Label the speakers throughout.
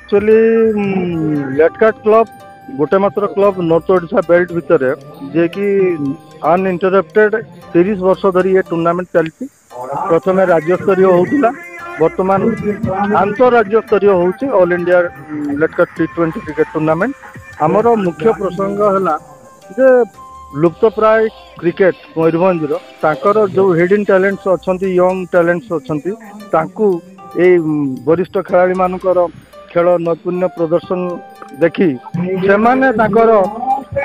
Speaker 1: Actually लेटकाट club गोटे मात्र club north Odisha belt भितर जे कि अनइंटरप्टेड 30 वर्ष धरी ये टूर्नामेंट चलती। प्रथम राज्य स्तरीय होता बर्तमान आंतरराज्य स्तरीय होची ऑल इंडिया लेटकाट T20 क्रिकेट टूर्नामेंट। आमर मुख्य प्रसंग है जे लुप्तप्राय क्रिकेट मयूरभंज तांकर जो हिडन टैलेंट्स अच्छी यंग टैलेंट्स अच्छी तांकू ए वरिष्ठ खिलाड़ी मानकर खेल नैपुण्य प्रदर्शन देखी से माने तांकर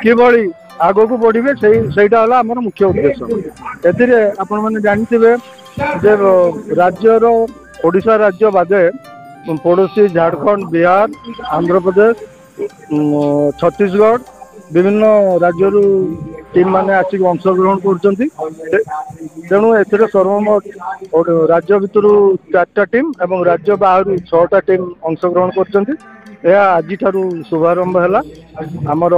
Speaker 1: किभली आगो को बढ़े सेटा आमर मुख्य उद्देश्य। एथिरे आपण माने जानिथिबे जे राज्यर ओडिशा राज्य बादे पड़ोसी झारखंड बिहार आंध्र प्रदेश छत्तीसगढ़ विभिन्न राज्य टीम माने आसिक अंशग्रहण करछंती। तेणु एथिरे सर्वमोट राज्य भितर 4टा टीम एवं राज्य बाहर 6टा टीम अंशग्रहण करछंती। यह आज शुभारंभ है आमर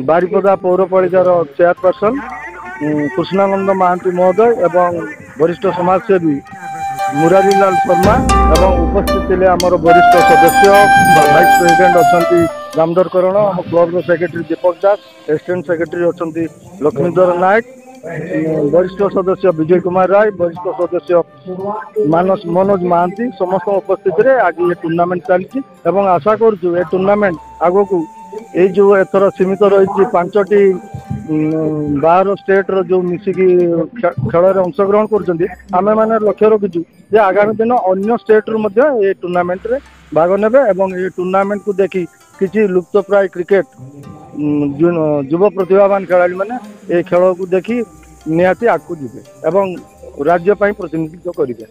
Speaker 1: बारिपदा पौरपालिकार चेयरपर्सन कृष्णानंद महांती महोदय एवं वरिष्ठ समाजसेवी मुरारीलाल शर्मा एवं उपस्थित थे आमर वरिष्ठ सदस्य वाइस प्रेसिडेंट अच्छा दामोदर करण आम क्लब सेक्रेटरी दीपक दास असिस्टेंट सेक्रेटरी अच्छा लक्ष्मीधर नायक वरिष्ठ सदस्य विजय कुमार राय वरिष्ठ सदस्य मानस मनोज महांती समस्त उपस्थित आज ये टूर्नामेंट चलती। आशा करूँ ये टूर्नामेंट आग को ये जो एथर सीमित रही 5टी बाहर स्टेट रो जो मिसिकी खेल अंशग्रहण करें मैंने लक्ष्य रखीचु जे आगामी दिन अन्य स्टेट रू ये टूर्नामेंट रे भाग नेबे एवं ये टूर्नामेंट को देखी किसी लुप्तप्राय क्रिकेट युव प्रतिभावान खिलाड़ी मैंने ये खेल को देखी निहाती आगू जीवे एवं राज्य प्रतिनिधित्व करेंगे।